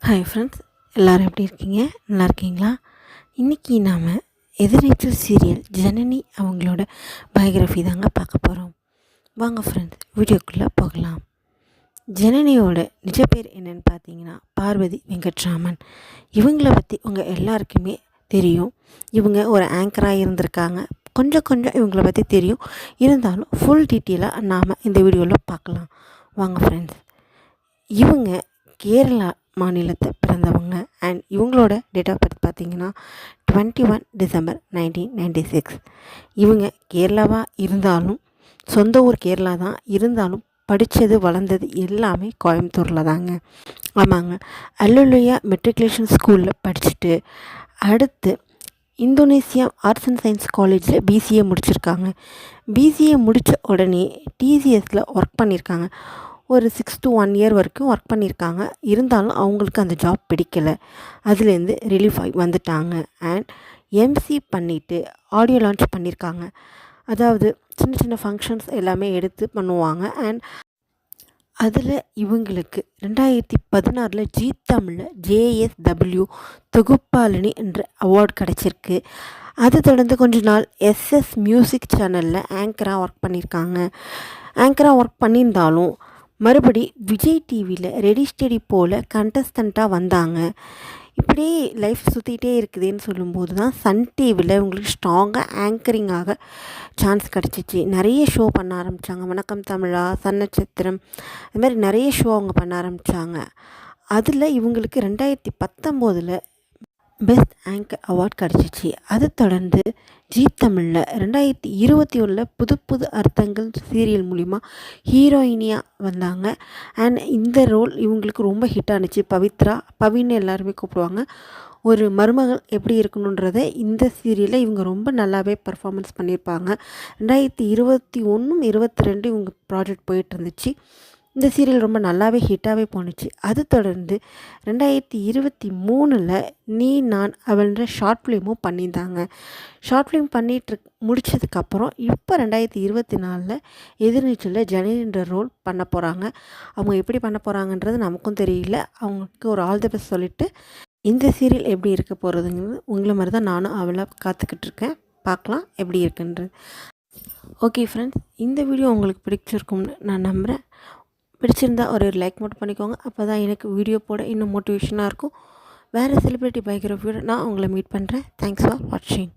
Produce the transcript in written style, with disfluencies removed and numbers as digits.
Hi friends, எல்லோரும் எப்படி இருக்கீங்க? நல்லா இருக்கீங்களா? இன்றைக்கி நாம் எதிர்நீச்சல் சீரியல் ஜனனி அவங்களோட பயோகிராஃபி தாங்க பார்க்க போகிறோம். வாங்க ஃப்ரெண்ட்ஸ், வீடியோக்குள்ளே போகலாம். ஜனனியோட நிஜ பேர் என்னென்னு பார்த்தீங்கன்னா பார்வதி வெங்கட்ராமன். இவங்கள பற்றி உங்கள் எல்லாருக்குமே தெரியும். இவங்க ஒரு ஆங்கராக இருந்திருக்காங்க. கொஞ்சம் இவங்கள பற்றி தெரியும். இருந்தாலும் ஃபுல் டீட்டெயிலாக நாம் இந்த வீடியோவில் பார்க்கலாம். வாங்க ஃப்ரெண்ட்ஸ், இவங்க கேரளா மாநிலத்தை பிறந்தவங்க. அண்ட் இவங்களோட டேட் ஆஃப் பர்த் பார்த்திங்கன்னா 21 டிசம்பர் 1996. இவங்க கேரளாவாக இருந்தாலும் சொந்த ஊர் கேரளா தான் இருந்தாலும் படித்தது வளர்ந்தது எல்லாமே கோயம்புத்தூரில் தாங்க. ஆமாங்க, அல்லலுயா மெட்ரிகுலேஷன் ஸ்கூலில் படிச்சுட்டு அடுத்து இந்தோனேசியா ஆர்ட்ஸ் அண்ட் சயின்ஸ் காலேஜில் பிசிஏ முடிச்சிருக்காங்க. பிசிஏ முடித்த உடனே டிசிஎஸில் ஒர்க் பண்ணியிருக்காங்க. ஒரு 6 to 1 year வரைக்கும் ஒர்க் பண்ணியிருக்காங்க. இருந்தாலும் அவங்களுக்கு அந்த ஜாப் பிடிக்கலை. அதுலேருந்து ரிலீஃப் ஆகி வந்துட்டாங்க. அண்ட் எம்சி பண்ணிவிட்டு ஆடியோ லான்ச் பண்ணியிருக்காங்க. அதாவது சின்ன ஃபங்க்ஷன்ஸ் எல்லாமே எடுத்து பண்ணுவாங்க. அண்ட் அதில் இவங்களுக்கு 2016 ஜீ தமிழில் ஜேஎஸ்டபிள்யூ தொகுப்பாளினி என்ற அவார்டு கிடச்சிருக்கு. அதை தொடர்ந்து கொஞ்ச நாள் எஸ்எஸ் மியூசிக் சேனலில் ஆங்கராக ஒர்க் பண்ணியிருக்காங்க. ஆங்கராக ஒர்க் பண்ணியிருந்தாலும் மறுபடி விஜய் டிவியில் ரெடி ஸ்டெடி போல் கண்டஸ்டண்ட்டாக வந்தாங்க. இப்படியே லைஃப் சுற்றிகிட்டே இருக்குதுன்னு சொல்லும்போது தான் சன் டிவியில் இவங்களுக்கு ஸ்ட்ராங்காக ஆங்கரிங்காக சான்ஸ் கிடச்சிச்சு. நிறைய ஷோ பண்ண ஆரம்பித்தாங்க. வணக்கம் தமிழா, சன் நட்சத்திரம், அது மாதிரி நிறைய ஷோ அவங்க பண்ண ஆரம்பித்தாங்க. அதில் இவங்களுக்கு 2019 பெஸ்ட் ஆங்கர் அவார்ட் கிடச்சிச்சு. அதை தொடர்ந்து ஜீ தமிழில் 2021 புது அர்த்தங்கள் சீரியல் மூலிமா ஹீரோயினியாக வந்தாங்க. அண்ட் இந்த ரோல் இவங்களுக்கு ரொம்ப ஹிட் ஆனிச்சு. பவின்னு எல்லாருமே கூப்பிடுவாங்க. ஒரு மருமகள் எப்படி இருக்கணுன்றதை இந்த சீரியலில் இவங்க ரொம்ப நல்லாவே பர்ஃபார்மன்ஸ் பண்ணியிருப்பாங்க. 2021, 2022 இவங்க ப்ராஜெக்ட் போயிட்டு இருந்துச்சு. இந்த சீரியல் ரொம்ப நல்லாவே ஹிட்டாகவே போணுச்சு. அது தொடர்ந்து 2023 நீ நான் அவள்ன்ற ஷார்ட் ஃபிலிமும் பண்ணியிருந்தாங்க. ஷார்ட் ஃபிலிம் முடித்ததுக்கப்புறம் இப்போ 2024 எதிர்நீச்சலில் ஜனனின்ற ரோல் பண்ண போகிறாங்க. அவங்க எப்படி பண்ண போகிறாங்கன்றது நமக்கும் தெரியல. அவங்களுக்கு ஒரு ஆல் தி பெஸ்ட் சொல்லிவிட்டு இந்த சீரியல் எப்படி இருக்க போகிறதுங்கிறது உங்களை மாதிரி தான் நானும் அவளை காத்துக்கிட்டு இருக்கேன். பார்க்கலாம் எப்படி இருக்குன்றது. ஓகே ஃப்ரெண்ட்ஸ், இந்த வீடியோ உங்களுக்கு பிடிச்சிருக்கும்னு நான் நம்புகிறேன். பிடிச்சிருந்தா ஒரு லைக் மட்டும் பண்ணிக்கோங்க. அப்போ தான் எனக்கு வீடியோ போட இன்னும் மோட்டிவேஷனாக இருக்கும். வேறு செலிப்ரிட்டி பயோகிராஃபியோட நான் உங்களை மீட் பண்ணுறேன். தேங்க்ஸ் ஃபார் வாட்சிங்.